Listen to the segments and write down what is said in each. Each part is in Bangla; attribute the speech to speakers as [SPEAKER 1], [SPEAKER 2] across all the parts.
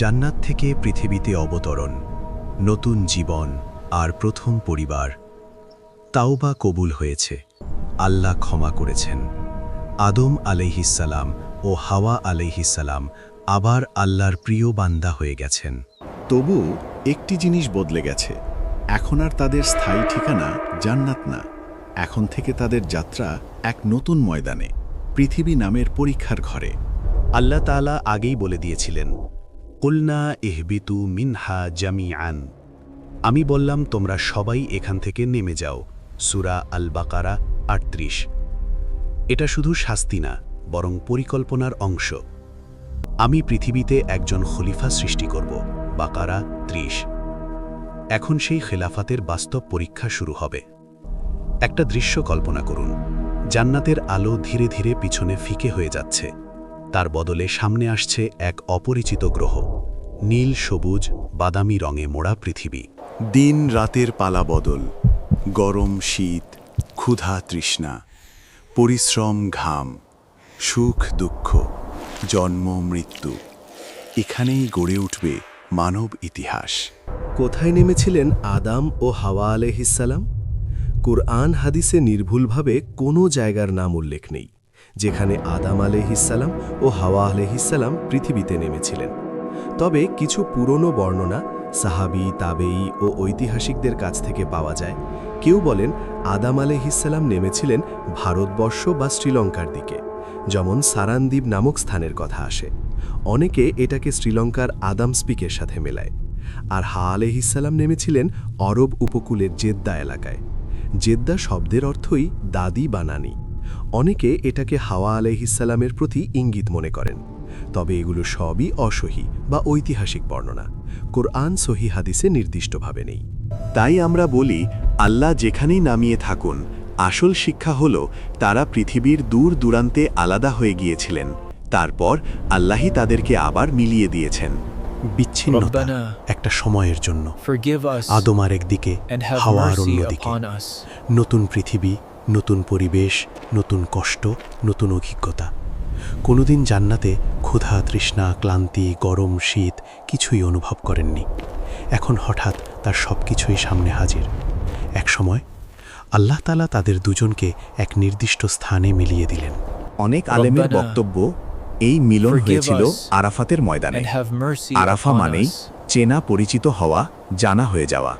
[SPEAKER 1] জান্নাত থেকে পৃথিবীতে অবতরণ, নতুন জীবন আর প্রথম পরিবার। তাওবা কবুল হয়েছে, আল্লাহ ক্ষমা করেছেন। আদম আলাইহিসসালাম ও হাওয়া আলাইহিসসালাম আবার আল্লাহর প্রিয় বান্দা হয়ে গেছেন।
[SPEAKER 2] তবু একটি জিনিস বদলে গেছে। এখন আর তাদের স্থায়ী ঠিকানা জান্নাত না, এখন থেকে তাদের যাত্রা এক নতুন ময়দানে, পৃথিবী নামের পরীক্ষার ঘরে।
[SPEAKER 1] আল্লাহ তাআলা আগেই বলে দিয়েছিলেন, কুলনা ইহবিতু মিনহা জামিআন। আমি বললাম তোমরা সবাই এখান থেকে নেমে যাও। সূরা আল বাকারা ৩৮। এটা শুধু শাস্তি না, বরং পরিকল্পনার অংশ। আমি পৃথিবীতে একজন খলিফা সৃষ্টি করব। বাকারা ৩০। এখন সেই খেলাফাতের বাস্তব পরীক্ষা শুরু হবে। একটা দৃশ্য কল্পনা করুন, জান্নাতের আলো ধীরে ধীরে পিছনে ফিকে হয়ে যাচ্ছে। তার বদলে সামনে আসছে এক অপরিচিত গ্রহ, নীল সবুজ বাদামি রঙে মোড়া পৃথিবী।
[SPEAKER 2] দিন রাতের পালা বদল, গরম শীত, ক্ষুধা তৃষ্ণা, পরিশ্রম ঘাম, সুখ দুঃখ, জন্ম মৃত্যু। এখানেই গড়ে উঠবে মানব ইতিহাস।
[SPEAKER 3] কোথায় নেমেছিলেন আদাম ও হাওয়া আলাইহিসসালাম? কুরআন হাদিসে নির্ভুলভাবে কোনো জায়গার নাম উল্লেখ নেই যেখানে আদাম আলাইহিসসালাম ও হাওয়া আলাইহিসসালাম পৃথিবীতে নেমেছিলেন। তবে কিছু পুরনো বর্ণনা সাহাবী, তাবেঈ ও ঐতিহাসিকদের কাছ থেকে পাওয়া যায়। কেউ বলেন আদাম আলাইহিসসালাম নেমেছিলেন ভারতবর্ষ বা শ্রীলঙ্কার দিকে, যেমন সারানদ্বীপ নামক স্থানের কথা আসে। অনেকে এটাকে শ্রীলঙ্কার আদামস্পিকের সাথে মেলায়। আর হাওয়া আলাইহিসসালাম নেমেছিলেন আরব উপকূলের জেদ্দা এলাকায়। জেদ্দা শব্দের অর্থই দাদি বা নানি। অনেকে এটাকে হাওয়া আলাইহিসসালামের প্রতি ইঙ্গিত মনে করেন। তবে এগুলো সবই অসহি বা ঐতিহাসিক বর্ণনা, কোরআন সহি হাদিসে নির্দিষ্টভাবে নেই।
[SPEAKER 2] তাই আমরা বলি, আল্লাহ যেখানেই নামিয়ে থাকুন, আসল শিক্ষা হল তারা পৃথিবীর দূর দূরান্তে আলাদা হয়ে গিয়েছিলেন, তারপর আল্লাহই তাদেরকে আবার মিলিয়ে দিয়েছেন।
[SPEAKER 1] বিচ্ছিন্নতা একটা সময়ের জন্য, আদম আর একদিকে, হাওয়া আর অন্যদিকে। নতুন পৃথিবী, নতুন পরিবেশ, নতুন কষ্ট, নতুন অভিজ্ঞতা। কোনোদিন জান্নাতে ক্ষুধা তৃষ্ণা, ক্লান্তি, গরম শীত কিছুই অনুভব করেননি। এখন হঠাৎ তার সব কিছুই সামনে হাজির। এক সময় আল্লাহ তাআলা তাদের দুজনকে এক নির্দিষ্ট স্থানে মিলিয়ে দিলেন।
[SPEAKER 2] অনেক আলেমের বক্তব্য, এই মিলন হয়েছিল আরাফাতের ময়দানে। আরাফা মানেই চেনা পরিচিত হওয়া, জানা হয়ে যাওয়া।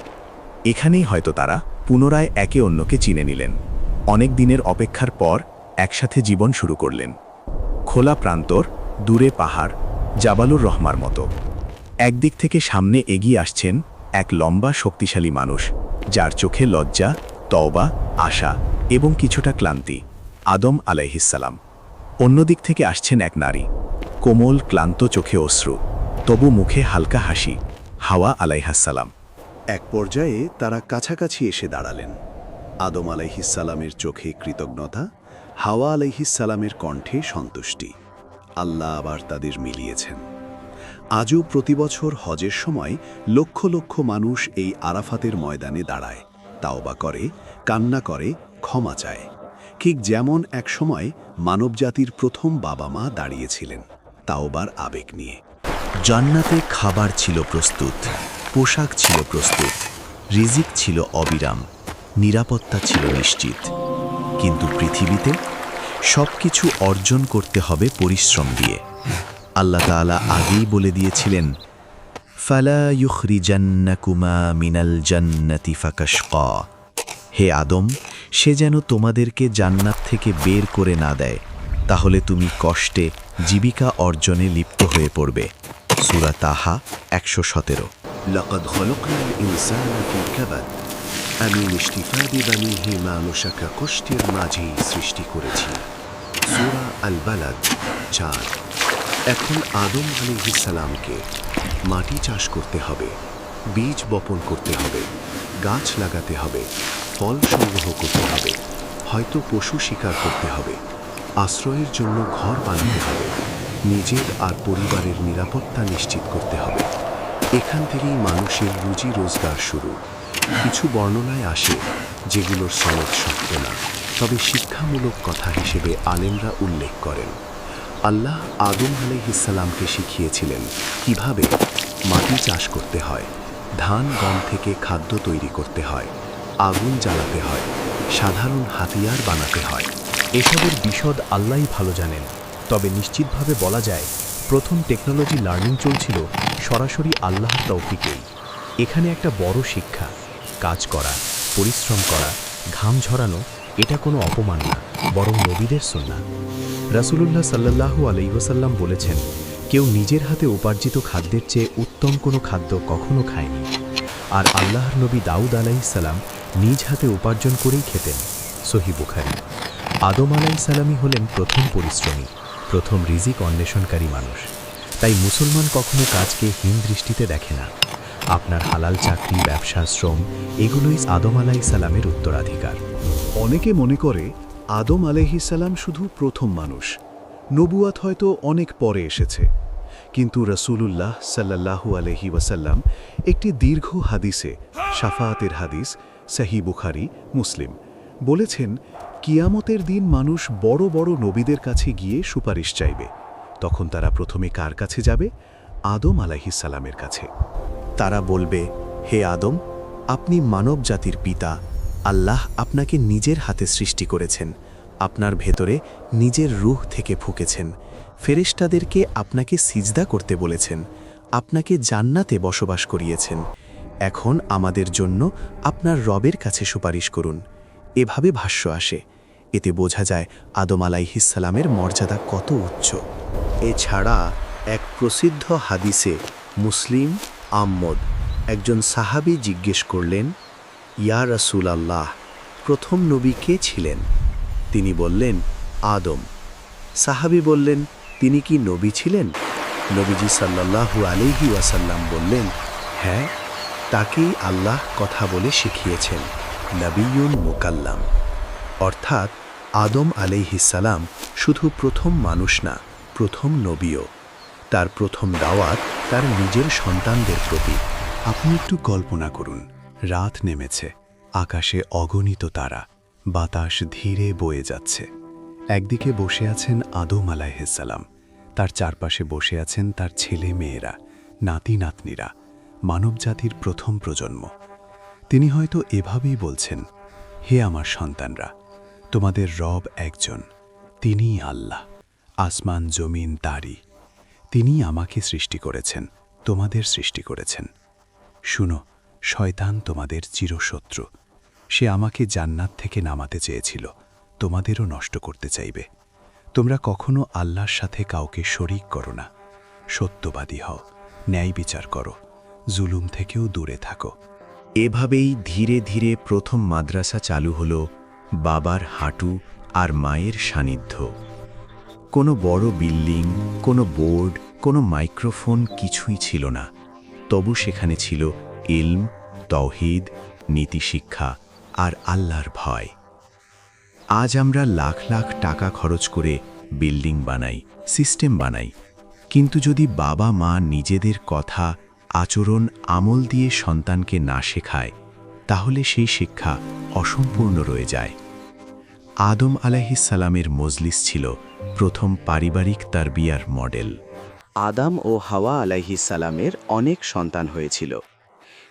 [SPEAKER 2] এখানেই হয়তো তারা পুনরায় একে অন্যকে চিনে নিলেন। অনেক দিনের অপেক্ষার পর একসাথে জীবন শুরু করলেন। খোলা প্রান্তর, দূরে পাহাড়, জাবালুর রহমার মতো। একদিক থেকে সামনে এগিয়ে আসছেন এক লম্বা শক্তিশালী মানুষ, যার চোখে লজ্জা, তওবা, আশা এবং কিছুটা ক্লান্তি, আদম আলাইহিসসালাম। অন্যদিক থেকে আসছেন এক নারী, কোমল ক্লান্ত চোখে অশ্রু, তবু মুখে হালকা হাসি, হাওয়া আলাইহিসসালাম।
[SPEAKER 4] এক পর্যায়ে তারা কাছাকাছি এসে দাঁড়ালেন। আদম আলাইহিসসালামের চোখে কৃতজ্ঞতা, হাওয়া আলাইহিসসালামের কণ্ঠে সন্তুষ্টি। আল্লাহ আবার তাদের মিলিয়েছেন। আজও প্রতিবছর হজের সময় লক্ষ লক্ষ মানুষ এই আরাফাতের ময়দানে দাঁড়ায়, তাওবা করে, কান্না করে, ক্ষমা চায়। ঠিক যেমন এক সময় মানবজাতির প্রথম বাবা মা দাঁড়িয়েছিলেন তাওবার আবেগ নিয়ে।
[SPEAKER 5] জান্নাতে খাবার ছিল প্রস্তুত, পোশাক ছিল প্রস্তুত, রিজিক ছিল অবিরাম, নিরাপত্তা ছিল নিশ্চিত। কিন্তু পৃথিবীতে সবকিছু অর্জন করতে হবে পরিশ্রম দিয়ে। আল্লাহ তাআলা আগেই বলে দিয়েছিলেন, ফালা ইউখরিজান্নাকুমা মিনাল জান্নাতি ফাকাশকা। হে আদম, সে যেন তোমাদেরকে জান্নাত থেকে বের করে না দেয়, তাহলে তুমি কষ্টে জীবিকা অর্জনে লিপ্ত হয়ে পড়বে। সূরা তাহা ১১৭।
[SPEAKER 4] লাকাদ খলাকনাল ইনসানা ফি কাবাদ। আমি নিষ্টিফাদি বানিহি মানুষকে কষ্টের মাঝেই সৃষ্টি করেছি। সূরা আল বালাদ ৪। এখন আদম আলাইহিসসালামকে মাটি চাষ করতে হবে, বীজ বপন করতে হবে, গাছ লাগাতে হবে, ফল সংগ্রহ করতে হবে, হয়তো পশু শিকার করতে হবে, আশ্রয়ের জন্য ঘর বানাতে হবে, নিজের আর পরিবারের নিরাপত্তা নিশ্চিত করতে হবে। এখান থেকেই মানুষের রুজি রোজগার শুরু। কিছু বর্ণনায় আসে যেগুলোর সনদ শক্ত না, তবে শিক্ষামূলক কথা হিসেবে আলেমরা উল্লেখ করেন। আল্লাহ আদম আলাইহিসসালামকে শিখিয়েছিলেন কিভাবে মাটি চাষ করতে হয়, ধান গম থেকে খাদ্য তৈরি করতে হয়, আগুন জ্বালাতে হয়, সাধারণ হাতিয়ার বানাতে হয়।
[SPEAKER 1] এসবের বিশদ আল্লাহই ভালো জানেন, তবে নিশ্চিতভাবে বলা যায় প্রথম টেকনোলজি লার্নিং চলছিল সরাসরি আল্লাহর তৌফিকেই। এখানে একটা বড় শিক্ষা, কাজ করা, পরিশ্রম করা, ঘাম ঝরানো এটা কোনো অপমান না, বরং নবীদের সুন্নাহ। রাসূলুল্লাহ সাল্লাল্লাহু আলাইহি ওয়াসাল্লাম বলেছেন, কেউ নিজের হাতে উপার্জিত খাদ্যের চেয়ে উত্তম কোনো খাদ্য কখনো খায়নি। আর আল্লাহর নবী দাউদ আলাইহিস সালাম নিজ হাতে উপার্জন করেই খেতেন। সহিহ বুখারী। আদম আলাইহিস সালামই হলেন প্রথম পরিশ্রমী, প্রথম রিজিক অন্বেষণকারী মানুষ। তাই মুসলমান কখনো কাজকে হীন দৃষ্টিতে দেখে না। আপনার হালাল চাকরি, ব্যবসা, শ্রম এগুলোই আদম আলাইহিস সালামের উত্তরাধিকার।
[SPEAKER 6] অনেকে মনে করে আদম আলাইহিসসালাম শুধু প্রথম মানুষ, নবুয়াত হয়তো অনেক পরে এসেছে। কিন্তু রাসূলুল্লাহ সাল্লাল্লাহু আলাইহি ওয়াসাল্লাম একটি দীর্ঘ হাদিসে, শাফাআতের হাদিস, সহিহ বুখারী, মুসলিম, বলেছেন কিয়ামতের দিন মানুষ বড় বড় নবীদের কাছে গিয়ে সুপারিশ চাইবে। তখন তারা প্রথমে কার কাছে যাবে? আদম আলাইহিসসালামের কাছে।
[SPEAKER 5] তারা বলবে, হে আদম, আপনি মানব জাতির পিতা। আল্লাহ আপনাকে নিজের হাতে সৃষ্টি করেছেন, আপনার ভেতরে নিজের রূহ থেকে ফুঁকেছেন, ফেরেশতাদেরকে আপনাকে সিজদা করতে বলেছেন, আপনাকে জান্নাতে বসবাস করিয়েছেন। এখন আমাদের জন্য আপনার রবের কাছে সুপারিশ করুন। এভাবে ভাষ্য আসে। এতে বোঝা যায় আদম আলাইহিসসালামের মর্যাদা কত উচ্চ।
[SPEAKER 3] এছাড়া এক প্রসিদ্ধ হাদিসে মুসলিম আহমদ একজন সাহাবী জিজ্ঞেস করলেন, ইয়া রাসূলাল্লাহ, প্রথম নবী কে ছিলেন? তিনি বললেন, আদম। সাহাবী বললেন, তিনি কি নবী ছিলেন? নবীজি সাল্লাল্লাহু আলাইহি ওয়াসাল্লাম বললেন, হ্যাঁ, তাকেই আল্লাহ কথা বলে শিখিয়েছেন, নবিয়ুন মুকাল্লাম। অর্থাৎ আদম আলাইহিসসালাম শুধু প্রথম মানুষ না, প্রথম নবীও। তার প্রথম দাওয়াত তার নিজের সন্তানদের প্রতি।
[SPEAKER 1] আপনি একটু কল্পনা করুন, রাত নেমেছে, আকাশে অগণিত তারা, বাতাস ধীরে বয়ে যাচ্ছে। একদিকে বসে আছেন আদম আলাইহিসসালাম, তার চারপাশে বসে আছেন তার ছেলে মেয়েরা, নাতি নাতনিরা, মানবজাতির প্রথম প্রজন্ম। তিনি হয়তো এভাবেই বলছেন, হে আমার সন্তানরা, তোমাদের রব একজন, তিনিই আল্লাহ, আসমান জমিন তারই। তিনি আমাকে সৃষ্টি করেছেন, তোমাদের সৃষ্টি করেছেন। শুনো, শয়তান তোমাদের চিরশত্রু। সে আমাকে জান্নাত থেকে নামাতে চেয়েছিল, তোমাদেরও নষ্ট করতে চাইবে। তোমরা কখনো আল্লাহর সাথে কাউকে শরিক করো না। সত্যবাদী হও, ন্যায় বিচার করো, জুলুম থেকেও দূরে থাকো।
[SPEAKER 2] এভাবেই ধীরে ধীরে প্রথম মাদ্রাসা চালু হলো বাবার হাঁটু আর মায়ের সান্নিধ্য। কোনো বড় বিল্ডিং, কোনো বোর্ড, কোনো মাইক্রোফোন কিছুই ছিল না। তবু সেখানে ছিল ইলম, তাওহীদ, নীতিশিক্ষা আর আল্লাহর ভয়। আজ আমরা লাখ লাখ টাকা খরচ করে বিল্ডিং বানাই, সিস্টেম বানাই, কিন্তু যদি বাবা মা নিজেদের কথা, আচরণ, আমল দিয়ে সন্তানকে না শেখায়, তাহলে সেই শিক্ষা অসম্পূর্ণ রয়ে যায়। আদম আলাইহিসসালামের মজলিস ছিল প্রথম পারিবারিক তারবিয়ার মডেল।
[SPEAKER 5] আদম ও হাওয়া আলাইহিসসালামের অনেক সন্তান হয়েছিল।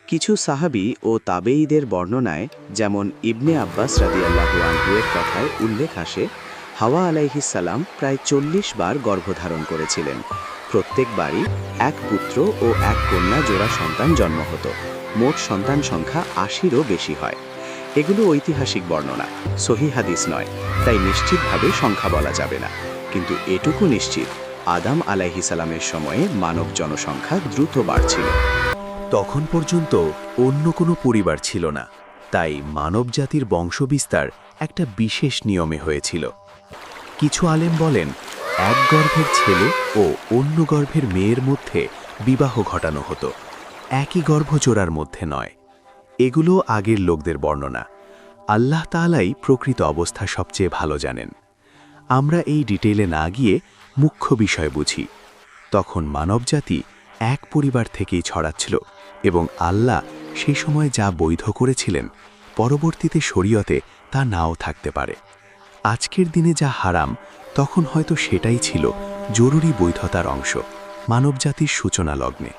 [SPEAKER 5] কিছু সাহাবী ও তাবেঈদের বর্ণনায়, যেমন ইবনে আব্বাস রাদিয়াল্লাহু আনহু-এর কথায় উল্লেখ আসে, হাওয়া আলাইহিসসালাম প্রায় 40 বার গর্ভধারণ করেছিলেন। প্রত্যেকবারই এক পুত্র ও এক কন্যা জোড়া সন্তান জন্ম হতো। মোট সন্তান সংখ্যা 80-এরও বেশি হয়। এগুলো ঐতিহাসিক বর্ণনা, সহিহ হাদিস নয়, তাই নিশ্চিতভাবে সংখ্যা বলা যাবে না। কিন্তু এটুকু নিশ্চিত, আদম আলাইহিসসালামের সময়ে মানব জনসংখ্যা দ্রুত বাড়ছিল।
[SPEAKER 3] তখন পর্যন্ত অন্য কোনো পরিবার ছিল না, তাই মানবজাতির বংশবিস্তার একটা বিশেষ নিয়মে হয়েছিল। কিছু আলেম বলেন, এক গর্ভের ছেলে ও অন্য গর্ভের মেয়ের মধ্যে বিবাহ ঘটানো হতো, একই গর্ভজোড়ার মধ্যে নয়। এগুলো আগের লোকদের বর্ণনা। আল্লাহ তাআলাই প্রকৃত অবস্থা সবচেয়ে ভালো জানেন। আমরা এই ডিটেইলে না গিয়ে মুখ্য বিষয় বুঝি। তখন মানবজাতি এক পরিবার থেকেই ছড়াচ্ছিল এবং আল্লাহ সেই সময় যা বৈধ করেছিলেন, পরবর্তীতে শরীয়তে তা নাও থাকতে পারে। আজকের দিনে যা হারাম, তখন হয়তো সেটাই ছিল
[SPEAKER 5] জরুরি বৈধতার অংশ, মানবজাতির সূচনা লগ্নে।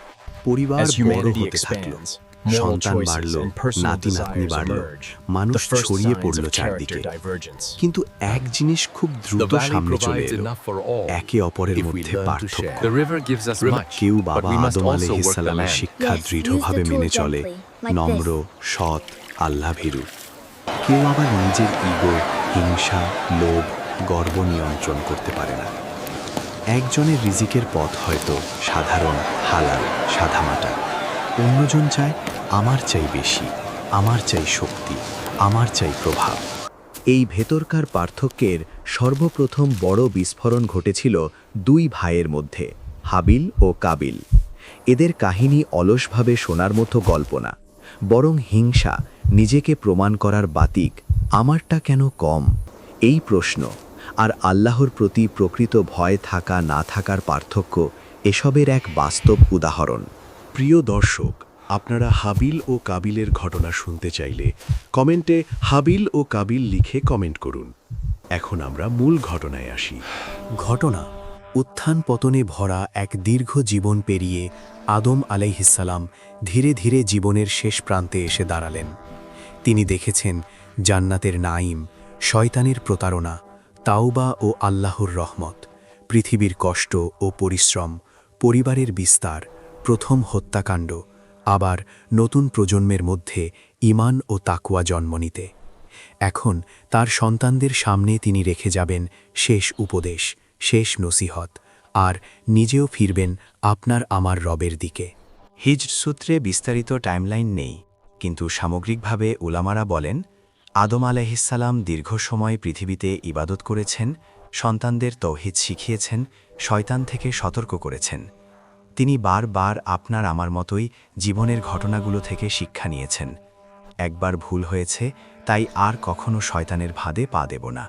[SPEAKER 5] পরিবার বড় হতে থাকল, সন্তান বাড়ল, নাতি নাতনি বাড়ল, মানুষ ছড়িয়ে পড়ল চারদিকে। কিন্তু এক জিনিস খুব দ্রুত সামনে চলে এলো, একে অপরের মধ্যে পার্থক্য। কেউ বাবা আদম আলাইহিস সালামের শিক্ষা দৃঢ়ভাবে মেনে চলে, নম্র, সৎ, আল্লাহভীরু। কেউ আবার নিজের ইগো, হিংসা, লোভ, গর্ব নিয়ন্ত্রণ করতে পারে না। একজনের রিজিকের পথ হয়তো সাধারণ, হালাল, সাদামাটা। অন্যজন চায় আমার চাই বেশি, আমার চাই শক্তি, আমার চাই প্রভাব। এই ভেতরকার পার্থক্যের সর্বপ্রথম বড় বিস্ফোরণ ঘটেছিল দুই ভাইয়ের মধ্যে, হাবিল ও কাবিল। এদের কাহিনী অলসভাবে শোনার মতো গল্প না, বরং হিংসা, নিজেকে প্রমাণ করার বাতিক, আমারটা কেন কম, এই প্রশ্ন, আর আল্লাহর প্রতি প্রকৃত ভয় থাকা না থাকার পার্থক্য, এসবের এক বাস্তব উদাহরণ।
[SPEAKER 6] প্রিয় দর্শক, আপনারা হাবিল ও কাবিলের ঘটনা শুনতে চাইলে কমেন্টে হাবিল ও কাবিল লিখে কমেন্ট করুন। এখন আমরা মূল ঘটনায় আসি।
[SPEAKER 1] ঘটনা উত্থান পতনে ভরা এক দীর্ঘ জীবন পেরিয়ে আদম আলাইহিসসালাম ধীরে ধীরে জীবনের শেষ প্রান্তে এসে দাঁড়ালেন। তিনি দেখেছেন জান্নাতের নাঈম, শয়তানের প্রতারণা, তাওবা ও আল্লাহর রহমত, পৃথিবীর কষ্ট ও পরিশ্রম, পরিবারের বিস্তার, প্রথম হত্যাকাণ্ড, আবার নতুন প্রজন্মের মধ্যে ঈমান ও তাকওয়া জন্ম নিতে। এখন তার সন্তানদের সামনে তিনি রেখে যাবেন শেষ উপদেশ, শেষ নসিহত, আর নিজেও ফিরবেন আপনার আমার রবের দিকে।
[SPEAKER 2] হিজর সূত্রে বিস্তারিত টাইমলাইন নেই, কিন্তু সামগ্রিকভাবে উলামারা বলেন, আদম আলাইহিসসালাম দীর্ঘ সময় পৃথিবীতে ইবাদত করেছেন, সন্তানদের তৌহিদ শিখিয়েছেন, শয়তান থেকে সতর্ক করেছেন। তিনি বারবার আপনার আমার মতোই জীবনের ঘটনাগুলো থেকে শিক্ষা নিয়েছেন। একবার ভুল হয়েছে, তাই আর কখনো শয়তানের ফাঁদে পা দেব না।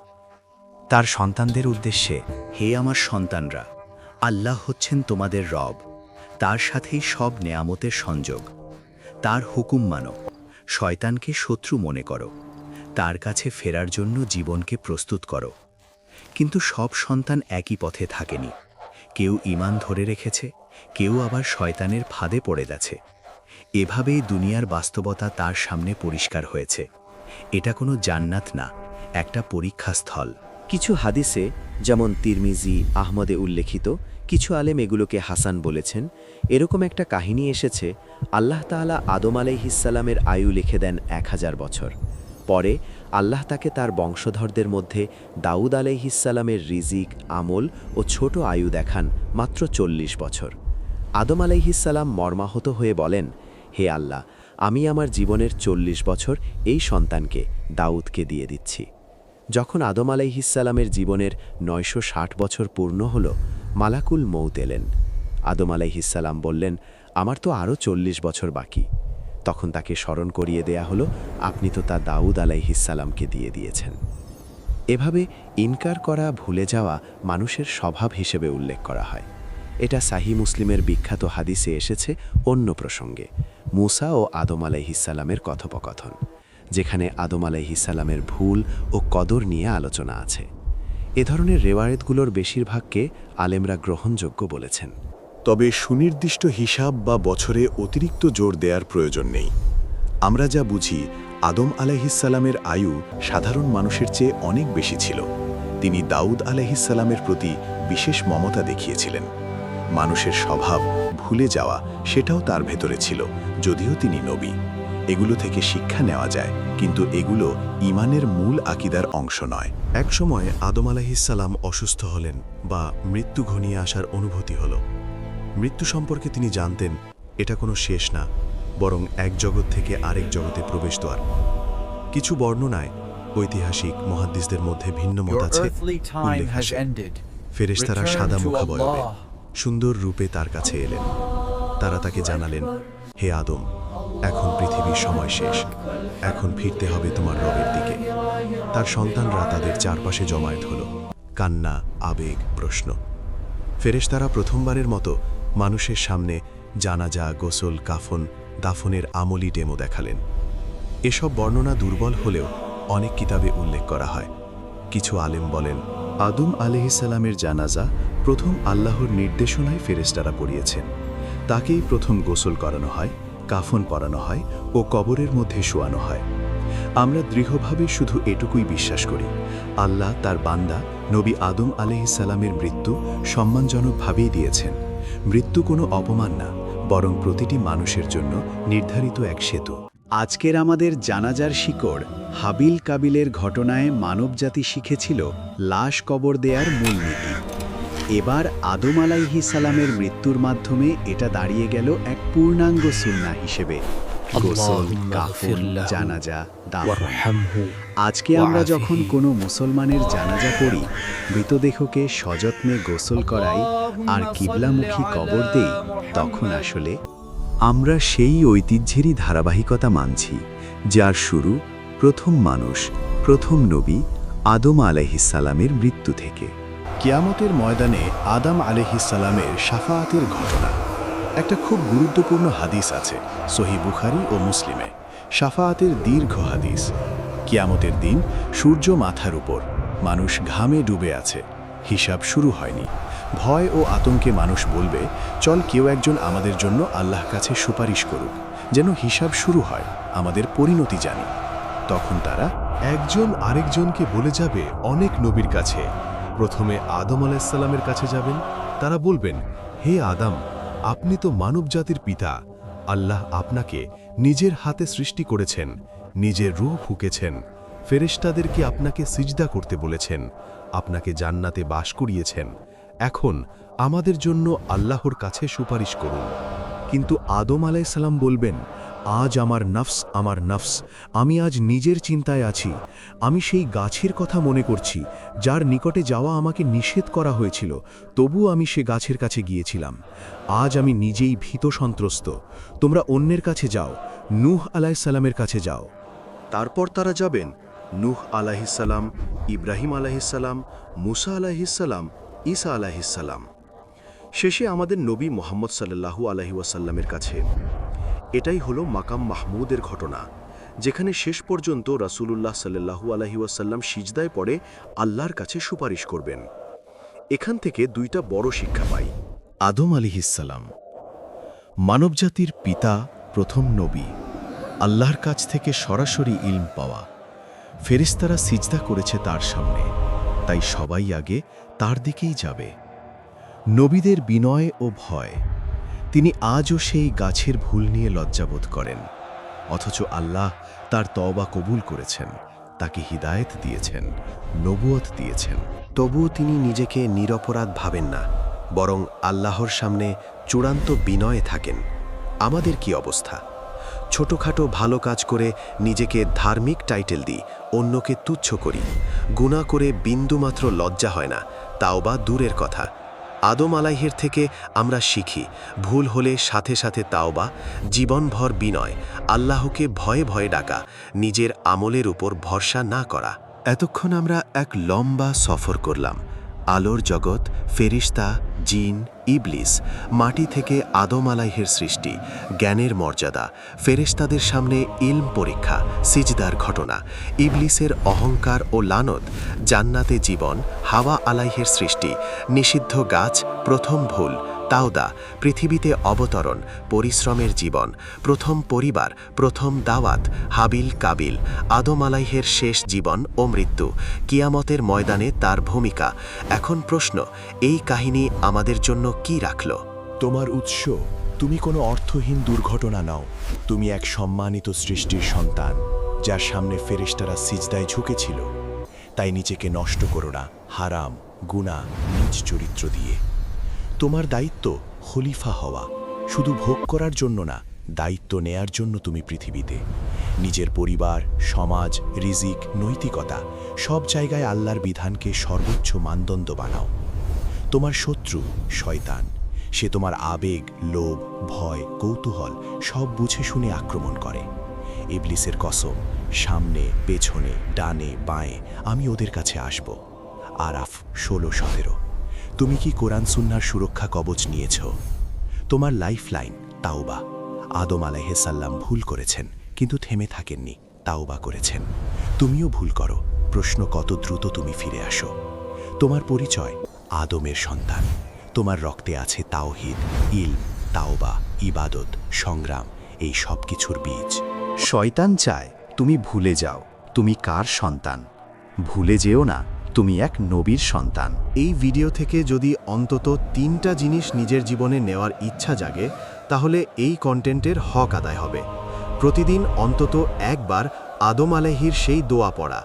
[SPEAKER 2] তার সন্তানদের উদ্দেশ্যে,
[SPEAKER 5] হে আমার সন্তানরা, আল্লাহ হচ্ছেন তোমাদের রব, তার সাথেই সব নেয়ামতের সংযোগ। তার হুকুম মানো, শয়তানকে শত্রু মনে করো, তার কাছে ফেরার জন্য জীবনকে প্রস্তুত করো। কিন্তু সব সন্তান একই পথে থাকেনি, কেউ ঈমান ধরে রেখেছে, কেউ আবার শয়তানের ফাঁদে পড়ে গেছে। এভাবেই দুনিয়ার বাস্তবতা তার সামনে পরিষ্কার হয়েছে। এটা কোনো জান্নাত না, একটা পরীক্ষাস্থল। কিছু হাদিসে, যেমন তিরমিজি, আহমদে উল্লেখিত, কিছু আলেম এগুলোকে হাসান বলেছেন, এরকম একটা কাহিনী এসেছে, আল্লাহ তাআলা আদম আলাইহিসসালামের আয়ু লিখে দেন 1000 বছর। পরে আল্লাহ তাকে তার বংশধরদের মধ্যে দাউদ আলাইহিসসালামের রিজিক, আমল ও ছোট আয়ু দেখান মাত্র 40 বছর। আদম আলাইহিসসালাম মর্মাহত হয়ে বলেন, হে আল্লাহ, আমি আমার জীবনের 40 বছর এই সন্তানকে, দাউদকে দিয়ে দিচ্ছি। যখন আদম আলাইহিসসালামের জীবনের 960 বছর পূর্ণ হল, মালাকুল মউত এলেন। আদম আলাইহিসসালাম বললেন, আমার তো আরও 40 বছর বাকি। তখন তাকে স্মরণ করিয়ে দেয়া হলো, আপনি তো তা দাউদ আলাইহিসসালামকে দিয়ে দিয়েছেন। এভাবে ইনকার করা, ভুলে যাওয়া মানুষের স্বভাব হিসেবে উল্লেখ করা হয়। এটা সাহিহ মুসলিমের বিখ্যাত হাদিসে এসেছে অন্য প্রসঙ্গে, মূসা ও আদম আলাইহিসসালামের কথোপকথন, যেখানে আদম আলাইহিসসালামের ভুল ও কদর নিয়ে আলোচনা আছে। এ ধরনের রেওয়ায়েতগুলোর বেশিরভাগকে আলেমরা গ্রহণযোগ্য বলেছেন।
[SPEAKER 6] তবে সুনির্দিষ্ট হিসাব বা বছরে অতিরিক্ত জোর দেওয়ার প্রয়োজন নেই। আমরা যা বুঝি, আদম আলাইহিসসালামের আয়ু সাধারণ মানুষের চেয়ে অনেক বেশি ছিল। তিনি দাউদ আলাইহিসসালামের প্রতি বিশেষ মমতা দেখিয়েছিলেন। মানুষের স্বভাব ভুলে যাওয়া, সেটাও তার ভেতরে ছিল, যদিও তিনি নবী। এগুলো থেকে শিক্ষা নেওয়া যায়, কিন্তু এগুলো ঈমানের মূল আকীদার অংশ নয়। একসময় আদম আলাইহিসসালাম অসুস্থ হলেন বা মৃত্যু ঘনিয়ে আসার অনুভূতি হল। মৃত্যু সম্পর্কে তিনি জানতেন, এটা কোনো শেষ না, বরং এক জগৎ থেকে আরেক জগতে প্রবেশদ্বার। কিছু বর্ণনায়, ঐতিহাসিক মুহাদ্দিসদের মধ্যে ভিন্ন মত আছে, উল্লেখ আসে। ফেরেশতারা সাদা মুখাবয়বে, সুন্দর রূপে তার কাছে এলেন। তারা তাকে জানালেন, হে আদম, এখন পৃথিবীর সময় শেষ, এখন ফিরতে হবে তোমার রবের দিকে। তার সন্তানরা তাদের চারপাশে জমায়েত হল, কান্না, আবেগ, প্রশ্ন। ফেরেশতারা প্রথমবারের মতো মানুষের সামনে জানাজা, গোসল, কাফন, দাফনের আমলি ডেমো দেখালেন। এসব বর্ণনা দুর্বল হলেও অনেক কিতাবে উল্লেখ করা হয়। কিছু আলেম বলেন, আদম আলাইহিসসালামের জানাজা প্রথম আল্লাহর নির্দেশনায় ফেরেশতারা পড়িয়েছেন। তাকেই প্রথম গোসল করানো হয়, কাফন পরানো হয় ও কবরের মধ্যে শোয়ানো হয়। আমরা দৃঢ়ভাবে শুধু এটুকুই বিশ্বাস করি, আল্লাহ তার বান্দা নবী আদম আলাইহিসসালামের মৃত্যু সম্মানজনকভাবেই দিয়েছেন। মৃত্যু কোনো অপমান না, বরং প্রতিটি মানুষের জন্য নির্ধারিত এক সেতু। আজকের আমাদের জানাজার শিকড় হাবিল কাবিলের ঘটনায় মানবজাতি শিখেছিল লাশ কবর দেয়ার মূলনীতি। এবার আদম আলাইহিসসালামের মৃত্যুর মাধ্যমে এটা দাঁড়িয়ে গেল এক পূর্ণাঙ্গ সুন্নাহ হিসেবে। গোসল, কাফন, জানাজা, দাফন। আজকে আমরা যখন কোনো মুসলমানের জানাজা করি, মৃতদেহকে সযত্নে গোসল করাই আর কিবলামুখী কবর দেই, তখন আসলে
[SPEAKER 5] আমরা সেই ঐতিহ্যেরই ধারাবাহিকতা মানছি, যার শুরু প্রথম মানুষ, প্রথম নবী আদম আলাইহিসসালামের মৃত্যু থেকে।
[SPEAKER 6] কিয়ামতের ময়দানে আদম আলাইহিসসালামের শাফাআতের ঘটনা। একটা খুব গুরুত্বপূর্ণ হাদিস আছে সহিহ বুখারী ও মুসলিমে, শাফাআতের দীর্ঘ হাদিস। কিয়ামতের দিন সূর্য মাথার উপর, মানুষ ঘামে ডুবে আছে, হিসাব শুরু হয়নি। ভয় ও আতঙ্কে মানুষ বলবে, চল কেউ একজন আমাদের জন্য আল্লাহর কাছে সুপারিশ করুক, যেন হিসাব শুরু হয়, আমাদের পরিণতি জানি। তখন তারা
[SPEAKER 3] একজন আরেকজনকে বলে যাবে অনেক নবীর কাছে। প্রথমে আদম আলাইহিসসালামের কাছে যাবেন। তারা বলবেন, হে আদম, আপনি তো মানবজাতির পিতা। আল্লাহ আপনাকে নিজের হাতে সৃষ্টি করেছেন, নিজের রূহ ফুঁকেছেন, ফেরেশতাদেরকে আপনাকে সিজদা করতে বলেছেন, আপনাকে জান্নাতে বাস করিয়েছেন। এখন আমাদের জন্য আল্লাহর কাছে সুপারিশ করুন।
[SPEAKER 6] কিন্তু আদম আলাইহিসসালাম বলবেন, আজ আমার নফস, আমি আজ নিজের চিন্তায় আছি। আমি সেই গাছের কথা মনে করছি যার নিকটে যাওয়া আমাকে নিষেধ করা হয়েছিল, তবুও আমি সে গাছের কাছে গিয়েছিলাম। আজ আমি নিজেই ভীত সন্ত্রস্ত। তোমরা অন্যের কাছে যাও, নূহ আলাইহিসসালামের কাছে যাও।
[SPEAKER 3] তারপর তারা যাবেন নূহ আলাইহিসসালাম, ইব্রাহিম আলাইহিসসালাম, মুসা আলাইহিসসালাম, ঈসা আলাইহিসসালাম, শেষে আমাদের নবী মুহাম্মদ সাল্লাল্লাহু আলাইহি ওয়াসাল্লামের কাছে। এটাই হলো মাকাম মাহমুদের ঘটনা, যেখানে শেষ পর্যন্ত রাসূলুল্লাহ সাল্লাল্লাহু আলাইহি ওয়াসাল্লাম সিজদায় পড়ে আল্লাহর কাছে সুপারিশ করবেন। এখান থেকে দুইটা বড় শিক্ষা পাই।
[SPEAKER 6] আদম আলাইহিসসালাম মানবজাতির পিতা, প্রথম নবী, আল্লাহর কাছ থেকে সরাসরি ইলম পাওয়া। ফেরেশতারা সিজদা করেছে তার সামনে, তাই সবাই আগে তার দিকেই যাবে। নবীদের বিনয় ও ভয়, তিনি আজও সেই গাছের ভুল নিয়ে লজ্জাবোধ করেন, অথচ আল্লাহ তার তওবা কবুল করেছেন, তাকে হিদায়েত দিয়েছেন, নবুয়ত দিয়েছেন।
[SPEAKER 3] তবুও তিনি নিজেকে নিরপরাধ ভাবেন না, বরং আল্লাহর সামনে চূড়ান্ত বিনয়ে থাকেন। আমাদের কি অবস্থা? ছোটখাটো ভালো কাজ করে নিজেকে ধার্মিক টাইটেল দিই, অন্যকে তুচ্ছ করি। গুনাহ করে বিন্দুমাত্র লজ্জা হয় না, তাও বা দূরের কথা। আদম আলাইহির থেকে আমরা শিখি, ভুল হলে সাথে সাথে তাওবা, জীবনভর বিনয়, আল্লাহকে ভয়ে ভয়ে ডাকা, নিজের আমলের উপর ভরসা না করা। এতক্ষণ আমরা এক লম্বা সফর করলাম। আলোর জগৎ, ফেরিস্তা, জিন, ইবলিস, মাটি থেকে আদম আলাইহির সৃষ্টি, জ্ঞানের মর্যাদা, ফেরেশতাদের সামনে ইলম পরীক্ষা, সিজদার ঘটনা, ইবলিসের অহংকার ও লানত, জান্নাতে জীবন, হাওয়া আলাইহির সৃষ্টি, নিষিদ্ধ গাছ, প্রথম ভুল, তাওদা, পৃথিবীতে অবতরণ, পরিশ্রমের জীবন, প্রথম পরিবার, প্রথম দাওয়াত, হাবিল কাবিল, আদম আলাইহের শেষ জীবন ও মৃত্যু, কিয়ামতের ময়দানে তার ভূমিকা। এখন প্রশ্ন, এই কাহিনী আমাদের জন্য কি রাখল?
[SPEAKER 6] তোমার উৎস, তুমি কোনো অর্থহীন দুর্ঘটনা নাও। তুমি এক সম্মানিত সৃষ্টির সন্তান, যার সামনে ফেরেশতারা সিজদায় ঝুঁকেছিল। তাই নিজেকে নষ্ট করো না হারাম, গুনাহ, নিজ চরিত্র দিয়ে। তোমার দায়িত্ব খলিফা হওয়া, শুধু ভোগ করার জন্য না, দায়িত্ব নেয়ার জন্য। তুমি পৃথিবীতে নিজের পরিবার, সমাজ, রিজিক, নৈতিকতা সব জায়গায় আল্লাহর বিধানকে সর্বোচ্চ মানদণ্ড বানাও। তোমার শত্রু শয়তান, সে তোমার আবেগ, লোভ, ভয়, কৌতূহল সব বুঝে শুনে আক্রমণ করে। ইবলিসের কসম, সামনে, পেছনে, ডানে, বাঁয়ে আমি ওদের কাছে আসব। আরাফ 16-17। তুমি কি কোরআন সুন্নাহর সুরক্ষা কবচ নিয়েছ? তোমার লাইফলাইন তাওবা। আদম আলাইহিসসালাম ভুল করেছেন, কিন্তু থেমে থাকেননি, তাওবা করেছেন। তুমিও ভুল করো, প্রশ্ন কত দ্রুত তুমি ফিরে আসো।
[SPEAKER 5] তোমার পরিচয় আদমের সন্তান। তোমার রক্তে আছে তাওহিদ, ইলম, তাওবা, ইবাদত, সংগ্রাম, এই সব কিছুর বীজ।
[SPEAKER 2] শয়তান চায় তুমি ভুলে যাও তুমি কার সন্তান। ভুলে যেও না তুমি এক নবীর সন্তান।
[SPEAKER 3] এই ভিডিও থেকে যদি অন্তত 3টা জিনিস নিজের জীবনে নেওয়ার ইচ্ছা জাগে, তাহলে এই কন্টেন্টের হক আদায় হবে। প্রতিদিন অন্তত একবার আদম আলাইহির সেই দোয়া পড়া,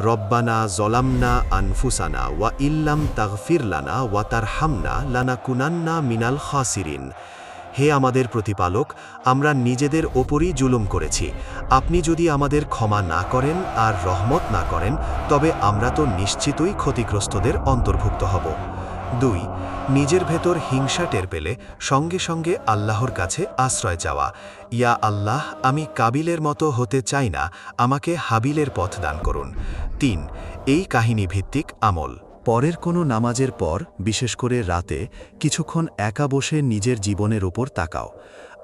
[SPEAKER 3] রব্বানা জলামনা আনফুসানা ওয়া ইল্লাম তাগফির লানা ওয়া তারহামনা লানাকুনান্না মিনাল খাসিরিন। হে আমাদের প্রতিপালক, আমরা নিজেদের ওপরই জুলুম করেছি। আপনি যদি আমাদের ক্ষমা না করেন আর রহমত না করেন, তবে আমরা তো নিশ্চিতই ক্ষতিগ্রস্তদের অন্তর্ভুক্ত হব। 2. নিজের ভেতর হিংসা টের পেলে সঙ্গে সঙ্গে আল্লাহর কাছে আশ্রয় চাওয়া। ইয়া আল্লাহ, আমি কাবিলের মতো হতে চাই না, আমাকে হাবিলের পথ দান করুন। 3. এই কাহিনী ভিত্তিক আমল।
[SPEAKER 2] পরের কোনো নামাজের পর, বিশেষ করে রাতে, কিছুক্ষণ একা বসে নিজের জীবনের ওপর তাকাও।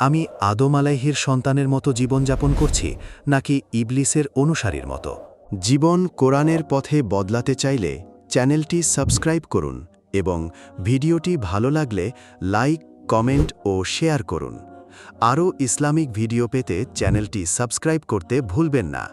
[SPEAKER 2] আমি আদম আলাইহির সন্তানের মতো জীবনযাপন করছি নাকি ইবলিসের অনুসারীর মতো?
[SPEAKER 3] জীবন কোরআনের পথে বদলাতে চাইলে চ্যানেলটি সাবস্ক্রাইব করুন এবং ভিডিওটি ভালো লাগলে লাইক, কমেন্ট ও শেয়ার করুন। আরও ইসলামিক ভিডিও পেতে চ্যানেলটি সাবস্ক্রাইব করতে ভুলবেন না।